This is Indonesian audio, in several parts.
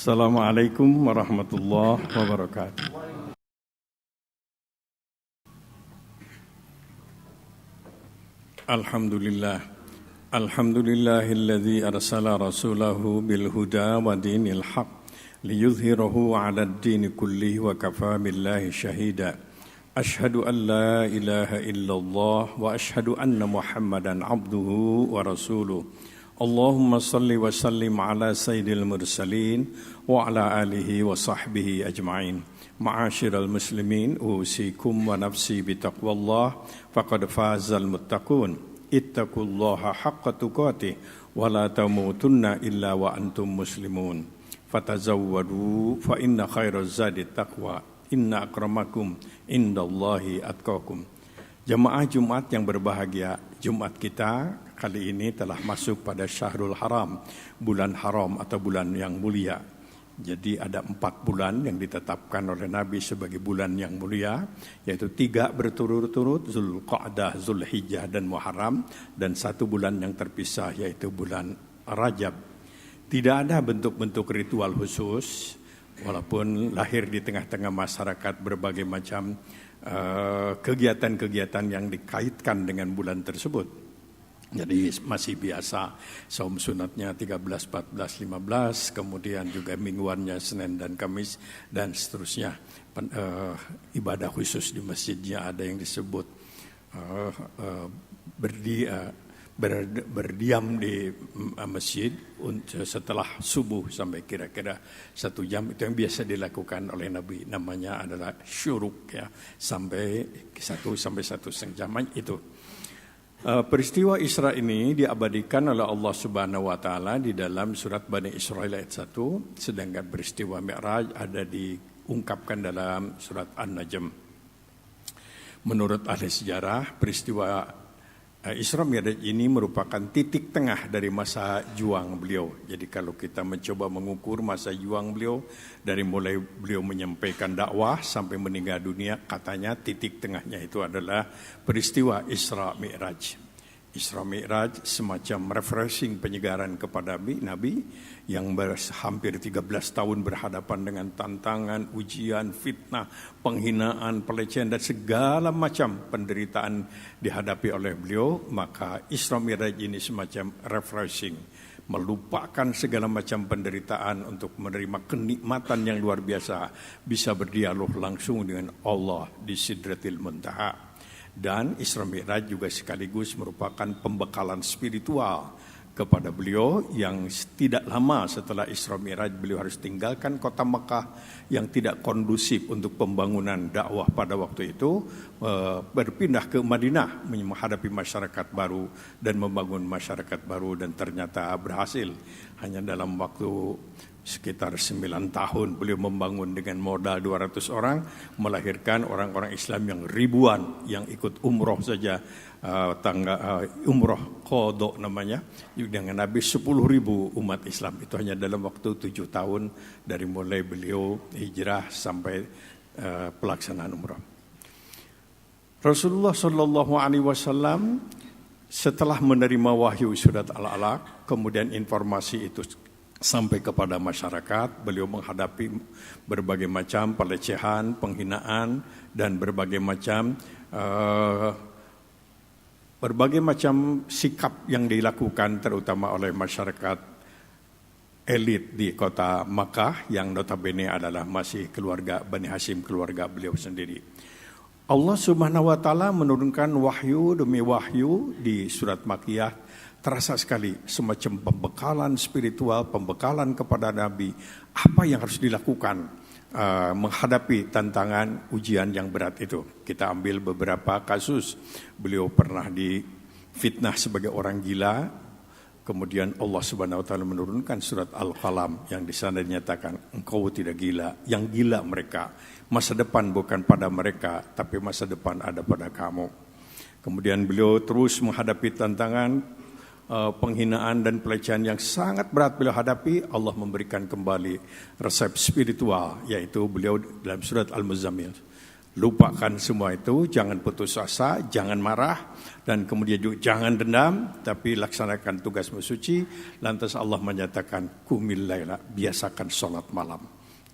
Assalamualaikum warahmatullahi wabarakatuh. Alhamdulillah. Alhamdulillahilladzi arsala rasulahu bil huda wa dinil haq liyuzhirahu 'ala ad-din kullihi wa kafa billahi shahida. Ashhadu an la ilaha illallah wa ashhadu anna Muhammadan abduhu wa rasuluh. Allahumma salli wa sallim ala sayyidil mursalin wa ala alihi wa sahbihi ajma'in. Ma'asyiral muslimin, usikum wa nafsi bitaqwallah faqad fazal muttaqun. Ittaqullaha haqqa tuqatih wa la tamutunna illa wa antum muslimun. Fatazawwadu fa inna khairaz zadi taqwa. Inna akramakum indallahi atqakum. Jemaah Jumat yang berbahagia, Jumat kita kali ini telah masuk pada Syahrul Haram, bulan haram atau bulan yang mulia. Jadi ada 4 bulan yang ditetapkan oleh Nabi sebagai bulan yang mulia, yaitu 3 berturut-turut, Zulqa'dah, Zulhijjah dan Muharram, dan 1 bulan yang terpisah yaitu bulan Rajab. Tidak ada bentuk-bentuk ritual khusus, walaupun lahir di tengah-tengah masyarakat berbagai macam kegiatan-kegiatan yang dikaitkan dengan bulan tersebut. Jadi masih biasa saum sunatnya 13, 14, 15, kemudian juga mingguannya Senin dan Kamis dan seterusnya. Ibadah khusus di masjidnya ada yang disebut berdiam di masjid setelah subuh sampai kira-kira 1 jam, itu yang biasa dilakukan oleh Nabi, namanya adalah syuruk ya, sampai 1 jam itu. Peristiwa Isra ini diabadikan oleh Allah Subhanahu wa taala di dalam surat Bani Israil ayat 1, sedangkan peristiwa Mi'raj ada diungkapkan dalam surat An-Najm. Menurut ahli sejarah, peristiwa Isra Mi'raj ini merupakan titik tengah dari masa juang beliau. Jadi kalau kita mencoba mengukur masa juang beliau dari mulai beliau menyampaikan dakwah sampai meninggal dunia, katanya titik tengahnya itu adalah peristiwa Isra Mi'raj. Isra Mi'raj semacam refreshing, penyegaran kepada Nabi yang hampir 13 tahun berhadapan dengan tantangan, ujian, fitnah, penghinaan, pelecehan dan segala macam penderitaan dihadapi oleh beliau. Maka Isra Mi'raj ini semacam refreshing, melupakan segala macam penderitaan untuk menerima kenikmatan yang luar biasa, bisa berdialog langsung dengan Allah di Sidratil Muntaha. Dan Isra Mi'raj juga sekaligus merupakan pembekalan spiritual kepada beliau yang tidak lama setelah Isra Mi'raj beliau harus tinggalkan kota Mekah yang tidak kondusif untuk pembangunan dakwah pada waktu itu, berpindah ke Madinah menghadapi masyarakat baru dan membangun masyarakat baru, dan ternyata berhasil. Hanya dalam waktu sekitar 9 tahun beliau membangun dengan modal 200 orang, melahirkan orang-orang Islam yang ribuan yang ikut umroh saja, umroh qadha namanya, dengan Nabi 10.000 umat Islam. Itu hanya dalam waktu 7 tahun dari mulai beliau hijrah sampai pelaksanaan umroh. Rasulullah Shallallahu Alaihi Wasallam setelah menerima wahyu surat Al-Alaq, kemudian informasi itu sampai kepada masyarakat, beliau menghadapi berbagai macam pelecehan, penghinaan, dan berbagai macam sikap yang dilakukan terutama oleh masyarakat elit di kota Makkah yang notabene adalah masih keluarga Bani Hashim, keluarga beliau sendiri. Allah Subhanahu wa taala menurunkan wahyu demi wahyu di surat Makkiyah. Terasa sekali semacam pembekalan spiritual, pembekalan kepada Nabi, apa yang harus dilakukan menghadapi tantangan ujian yang berat itu. Kita ambil beberapa kasus. Beliau pernah difitnah sebagai orang gila, kemudian Allah Subhanahu wa taala menurunkan surat Al-Qalam yang di sana dinyatakan engkau tidak gila, yang gila mereka. Masa depan bukan pada mereka, tapi masa depan ada pada kamu. Kemudian beliau terus menghadapi tantangan penghinaan dan pelecehan yang sangat berat beliau hadapi. Allah memberikan kembali resep spiritual, yaitu beliau dalam surat Al-Muzammil, Lupakan semua itu, jangan putus asa, jangan marah, dan kemudian juga jangan dendam, tapi laksanakan tugasmu suci. Lantas Allah menyatakan, qumil laila, biasakan sholat malam.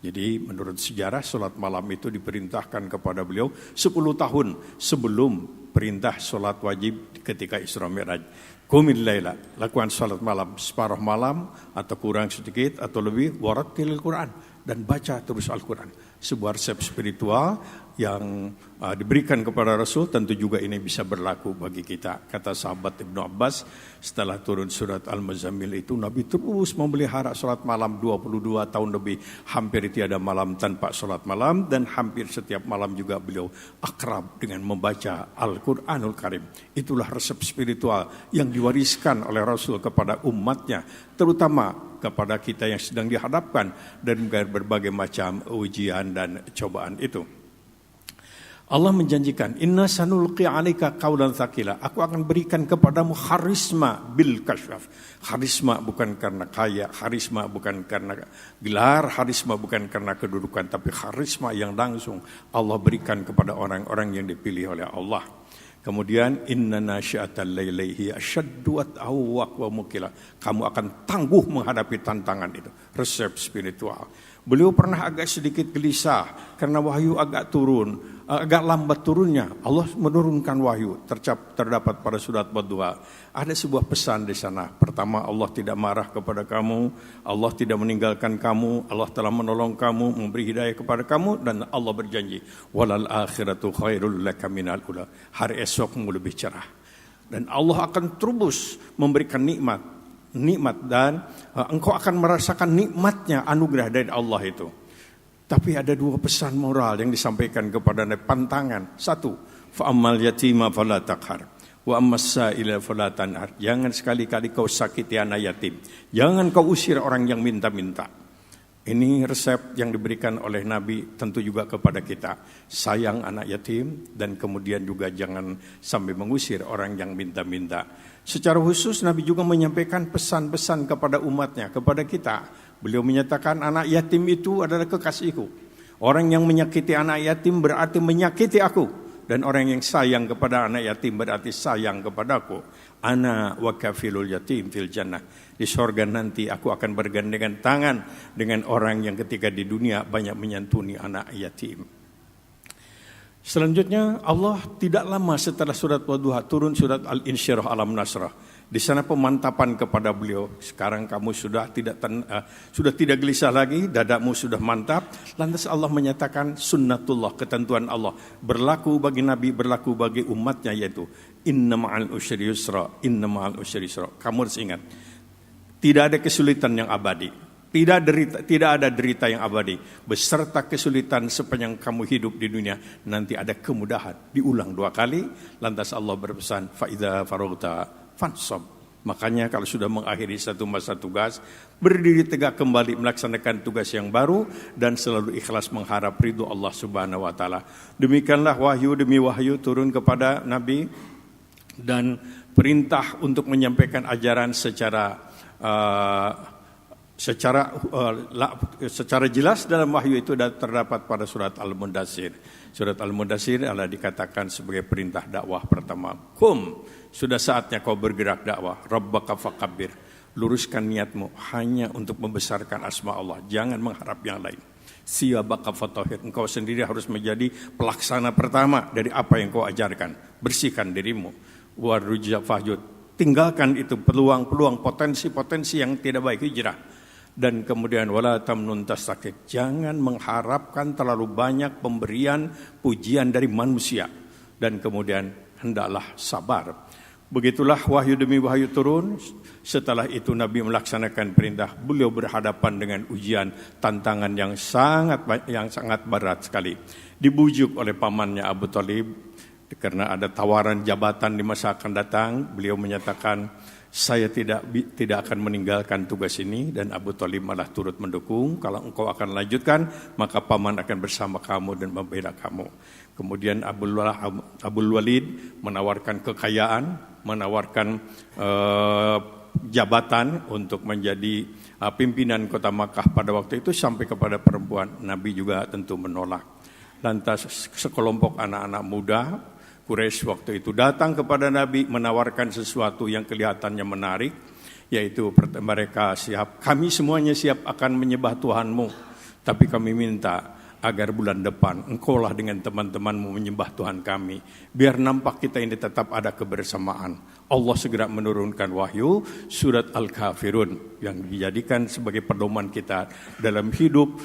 Jadi menurut sejarah sholat malam itu diperintahkan kepada beliau 10 tahun sebelum perintah sholat wajib ketika Isra Mi'raj. Qumil laila, lakukan sholat malam separuh malam atau kurang sedikit atau lebih, warattilil Quran, dan baca terus Al-Quran. Sebuah resep spiritual yang diberikan kepada Rasul, tentu juga ini bisa berlaku bagi kita. Kata sahabat Ibnu Abbas, setelah turun surat Al-Muzammil itu Nabi terus memelihara sholat malam 22 tahun lebih. Hampir tiada malam tanpa sholat malam, dan hampir setiap malam juga beliau akrab dengan membaca Al-Quranul Karim. Itulah resep spiritual yang diwariskan oleh Rasul kepada umatnya, terutama kepada kita yang sedang dihadapkan dan berbagai macam ujian dan cobaan itu. Allah menjanjikan, inna sanulqi 'alaika qaulan tsaqila. Aku akan berikan kepadamu harisma bil kasyaf. Harisma bukan karena kaya, harisma bukan karena gelar, harisma bukan karena kedudukan, tapi harisma yang langsung Allah berikan kepada orang-orang yang dipilih oleh Allah. Kemudian inna nasyi'atal laili asyaddu wat'awwaq wa mukila. Kamu akan tangguh menghadapi tantangan itu. Resep spiritual. Beliau pernah agak sedikit gelisah karena wahyu agak lambat turunnya. Allah menurunkan wahyu. Terdapat pada surat Wadduha. Ada sebuah pesan di sana. Pertama, Allah tidak marah kepada kamu, Allah tidak meninggalkan kamu, Allah telah menolong kamu, memberi hidayah kepada kamu, dan Allah berjanji, walal akhiratu khairul laka minal ula. Hari esokmu lebih cerah. Dan Allah akan terus memberikan nikmat, dan engkau akan merasakan nikmatnya anugerah dari Allah itu. Tapi ada dua pesan moral yang disampaikan kepada pantangan. Satu, fa'ammal yatima fala taqhar wa ammas sa'ila fala tanhar. Jangan sekali-kali kau sakiti anak yatim. Jangan kau usir orang yang minta-minta. Ini resep yang diberikan oleh Nabi tentu juga kepada kita. Sayang anak yatim, dan kemudian juga jangan sampai mengusir orang yang minta-minta. Secara khusus Nabi juga menyampaikan pesan-pesan kepada umatnya, kepada kita. Beliau menyatakan anak yatim itu adalah kekasihku. Orang yang menyakiti anak yatim berarti menyakiti aku. Dan orang yang sayang kepada anak yatim berarti sayang kepadaku. Ana wa kafilul yatim fil jannah. Di sorga nanti aku akan bergandengan tangan dengan orang yang ketika di dunia banyak menyantuni anak yatim. Selanjutnya Allah tidak lama setelah surat Wadduha turun surat Al-Insyirah Alam Nasrah. Di sana pemantapan kepada beliau. Sekarang kamu sudah tidak gelisah lagi, dadamu sudah mantap. Lantas Allah menyatakan sunnatullah, ketentuan Allah berlaku bagi Nabi, berlaku bagi umatnya, yaitu inna ma'al usri yusra, inna ma'al usri yusra. Kamu harus ingat, tidak ada kesulitan yang abadi. Tidak ada derita yang abadi. Beserta kesulitan sepanjang kamu hidup di dunia, nanti ada kemudahan. Diulang 2 kali, lantas Allah berpesan, fa'idha faragta fansab. Makanya kalau sudah mengakhiri satu masa tugas, berdiri tegak kembali melaksanakan tugas yang baru, dan selalu ikhlas mengharap ridho Allah Subhanahu wa taala. Demikianlah wahyu demi wahyu turun kepada Nabi, dan perintah untuk menyampaikan ajaran secara jelas dalam wahyu itu terdapat pada surat Al-Mudaththir. Surat Al-Mudaththir adalah dikatakan sebagai perintah dakwah pertama. Sudah saatnya kau bergerak dakwah. Rabbaka fakabbir. Luruskan niatmu hanya untuk membesarkan asma Allah. Jangan mengharap yang lain. Siyabaka fatahir. Engkau sendiri harus menjadi pelaksana pertama dari apa yang kau ajarkan. Bersihkan dirimu. Warujja fahjud. Tinggalkan itu peluang-peluang, potensi-potensi yang tidak baik, hijrah. Dan kemudian wala tamnun tastakthir. Jangan mengharapkan terlalu banyak pemberian pujian dari manusia. Dan kemudian hendaklah sabar. Begitulah wahyu demi wahyu turun. Setelah itu Nabi melaksanakan perintah. Beliau berhadapan dengan ujian, tantangan yang sangat berat sekali. Dibujuk oleh pamannya Abu Thalib karena ada tawaran jabatan di masa akan datang. Beliau menyatakan, saya tidak akan meninggalkan tugas ini, dan Abu Thalib malah turut mendukung. Kalau engkau akan lanjutkan, maka paman akan bersama kamu dan membela kamu. Kemudian Abul Walid menawarkan kekayaan, menawarkan jabatan untuk menjadi pimpinan kota Makkah pada waktu itu sampai kepada perempuan. Nabi juga tentu menolak. Lantas sekelompok anak-anak muda Quraisy waktu itu datang kepada Nabi menawarkan sesuatu yang kelihatannya menarik, yaitu mereka siap, kami semuanya siap akan menyembah Tuhanmu, tapi kami minta agar bulan depan engkaulah dengan teman-temanmu menyembah Tuhan kami, biar nampak kita ini tetap ada kebersamaan. Allah segera menurunkan wahyu surat Al-Kafirun yang dijadikan sebagai pedoman kita dalam hidup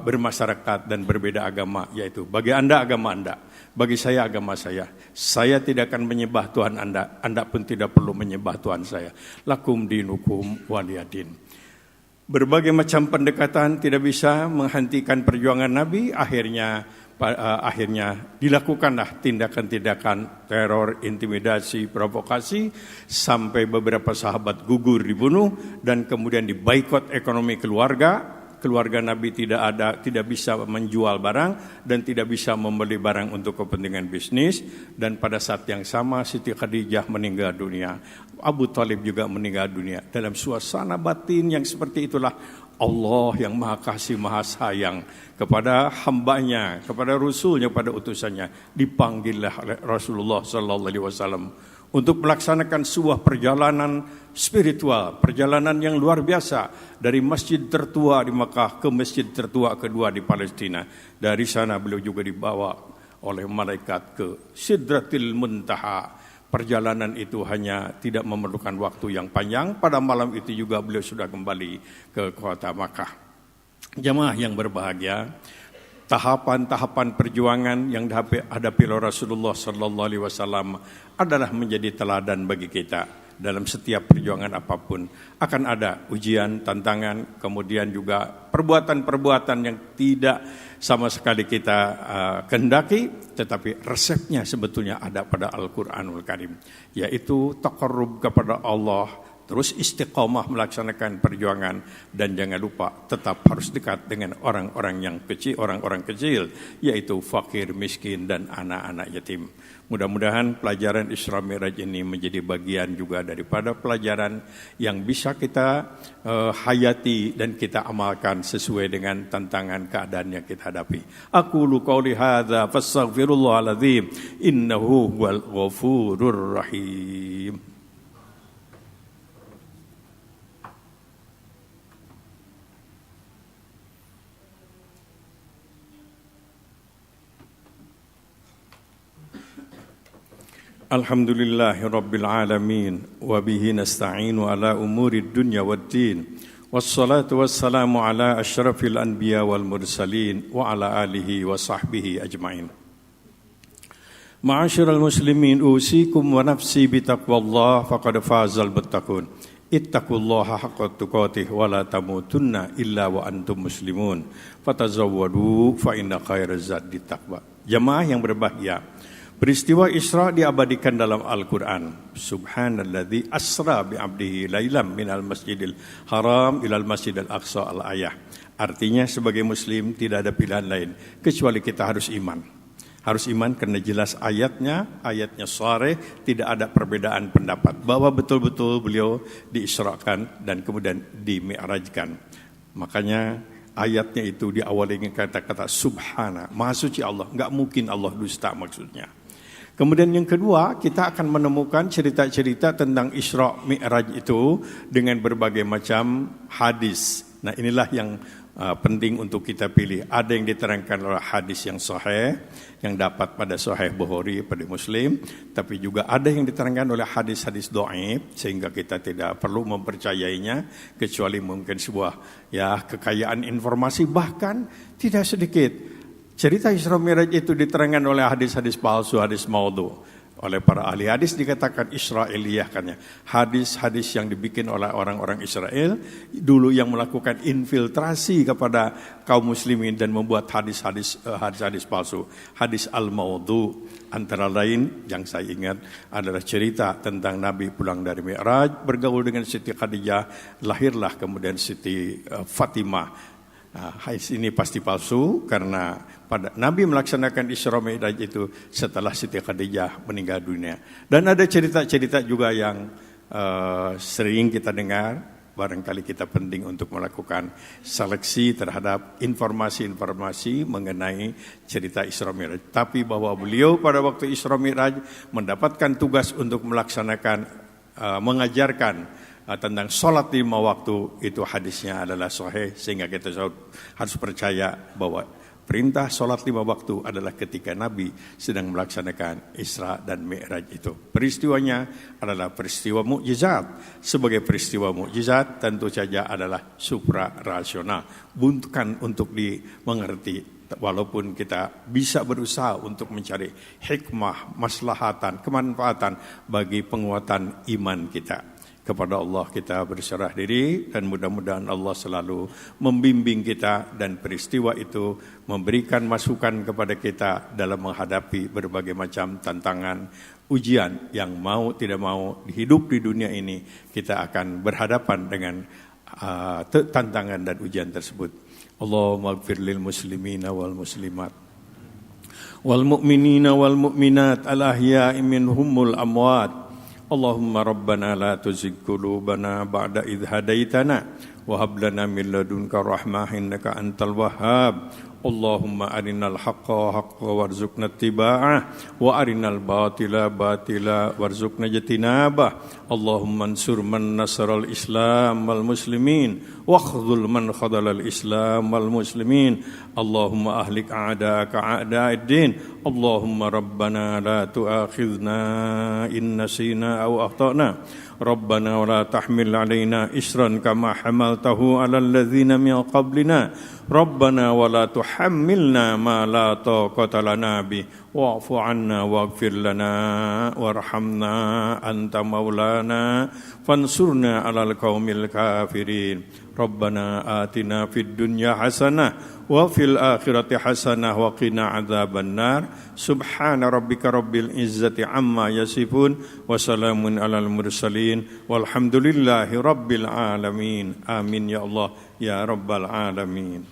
bermasyarakat dan berbeda agama, yaitu bagi Anda agama Anda, bagi saya agama saya. Saya tidak akan menyembah Tuhan Anda, Anda pun tidak perlu menyembah Tuhan saya. Lakum dinukum waliyadin. Berbagai macam pendekatan tidak bisa menghentikan perjuangan Nabi. Akhirnya dilakukanlah tindakan-tindakan teror, intimidasi, provokasi, sampai beberapa sahabat gugur dibunuh, dan kemudian dibaikot ekonomi keluarga. Keluarga Nabi tidak bisa menjual barang dan tidak bisa membeli barang untuk kepentingan bisnis. Dan pada saat yang sama Siti Khadijah meninggal dunia, Abu Thalib juga meninggal dunia. Dalam suasana batin yang seperti itulah Allah yang Maha Kasih, Maha Sayang kepada hambanya, kepada Rasulnya, kepada utusannya, dipanggillah oleh Rasulullah SAW untuk melaksanakan sebuah perjalanan spiritual, perjalanan yang luar biasa dari masjid tertua di Makkah ke masjid tertua kedua di Palestina. Dari sana beliau juga dibawa oleh malaikat ke Sidratil Muntaha. Perjalanan itu hanya tidak memerlukan waktu yang panjang. Pada malam itu juga beliau sudah kembali ke kota Makkah. Jamaah yang berbahagia, tahapan-tahapan perjuangan yang dihadapi oleh Rasulullah SAW adalah menjadi teladan bagi kita. Dalam setiap perjuangan apapun akan ada ujian, tantangan, kemudian juga perbuatan-perbuatan yang tidak sama sekali kita kehendaki, tetapi resepnya sebetulnya ada pada Al-Quranul Karim, yaitu taqarrub kepada Allah, terus istiqamah melaksanakan perjuangan, dan jangan lupa tetap harus dekat dengan orang-orang yang kecil, orang-orang kecil, yaitu fakir, miskin, dan anak-anak yatim. Mudah-mudahan pelajaran Isra Mi'raj ini menjadi bagian juga daripada pelajaran yang bisa kita hayati dan kita amalkan sesuai dengan tantangan keadaan yang kita hadapi. Aqulu qouli hadza fastaghfirullahal azim innahu huwal ghafurur rahim. Alhamdulillahi Rabbil Alamin wa bihi nasta'inu ala umuri dunya waddin wassalatu wassalamu ala asyrafil anbiya wal mursalin wa ala alihi wa sahbihi ajma'in. Ma'asyiral muslimin, usikum wa nafsi bitaqwallah faqad fazal muttaqun. Ittaqullaha haqqa tuqatih wa la tamutunna illa wa antum muslimun. Fatazawwadu fa inna khairaz zadi taqwa. Jamaah yang berbahagia, peristiwa Isra diabadikan dalam Al-Quran. Subhanalladzi asra bi'abdihi lailam minal masjidil haram ilal masjidil aqsa al-ayah. Artinya sebagai muslim tidak ada pilihan lain kecuali kita harus iman. Harus iman karena jelas ayatnya shareh, tidak ada perbedaan pendapat bahwa betul-betul beliau diisrakan dan kemudian dimi'rajkan. Makanya ayatnya itu diawali dengan kata-kata subhana, maha suci Allah, enggak mungkin Allah dusta maksudnya. Kemudian yang kedua, kita akan menemukan cerita-cerita tentang Isra Mi'raj itu dengan berbagai macam hadis. Nah, inilah yang penting untuk kita pilih. Ada yang diterangkan oleh hadis yang sahih, yang dapat pada Sahih Bukhari pada Muslim, tapi juga ada yang diterangkan oleh hadis-hadis dhaif sehingga kita tidak perlu mempercayainya kecuali mungkin sebuah kekayaan informasi. Bahkan tidak sedikit cerita Isra Mi'raj itu diterangkan oleh hadis-hadis palsu, hadis maudhu. Oleh para ahli hadis dikatakan Israiliyah katanya. Hadis-hadis yang dibikin oleh orang-orang Israel dulu yang melakukan infiltrasi kepada kaum muslimin dan membuat hadis-hadis palsu. Hadis al-maudhu antara lain yang saya ingat adalah cerita tentang Nabi pulang dari Mi'raj, bergaul dengan Siti Khadijah, lahirlah kemudian Siti Fatimah. Hadis ini pasti palsu karena pada Nabi melaksanakan Isra Mi'raj itu setelah Siti Khadijah meninggal dunia. Dan ada cerita-cerita juga yang sering kita dengar barangkali kita penting untuk melakukan seleksi terhadap informasi-informasi mengenai cerita Isra Mi'raj. Tapi bahwa beliau pada waktu Isra Mi'raj mendapatkan tugas untuk melaksanakan, mengajarkan tentang sholat 5 waktu, itu hadisnya adalah sahih, sehingga kita harus percaya bahwa perintah sholat 5 waktu adalah ketika Nabi sedang melaksanakan Isra dan Mi'raj itu. Peristiwanya adalah peristiwa mukjizat. Sebagai peristiwa mukjizat tentu saja adalah supra-rasional, bukan untuk dimengerti. Walaupun kita bisa berusaha untuk mencari hikmah, maslahatan, kemanfaatan bagi penguatan iman kita. Kepada Allah kita berserah diri, dan mudah-mudahan Allah selalu membimbing kita, dan peristiwa itu memberikan masukan kepada kita dalam menghadapi berbagai macam tantangan, ujian yang mau tidak mau hidup di dunia ini kita akan berhadapan dengan tantangan dan ujian tersebut. Allahumma ighfir lil muslimina wal muslimat wal mu'minina wal mu'minat al ahya'i minhumul amwat. Allahumma rabbana la tuzigh qulubana ba'da idh hadaitana wa hab lana min ladunka rahmah innaka antal wahhab. Allahumma arinal haqqa haqqa warzuqna ittiba'ah wa arinal batila batila warzuqna ijtinabah. Allahumma ansur man nasaral islam wal muslimin wa khudhul man khadhalal islam wal muslimin. Allahumma ahlik a'da'aka a'da'id-din. Allahumma rabbana la tu'akhidhna in nasina aw akhtana. Rabbana wa la tahmil 'alaina isran kama hamaltahu 'alal ladzina min qablina. Rabbana wa la tuhammilna ma la taqata lana bi wa'fu 'anna waghfir lana warhamna anta maulana fansurna 'alal qaumil kafirin. Rabbana atina fid dunya hasanah wa fil akhirati hasanah wa qina adzabannar. Subhana rabbika rabbil izzati amma yasifun wa salamun 'alal mursalin walhamdulillahi rabbil alamin. Amin ya Allah ya rabbal alamin.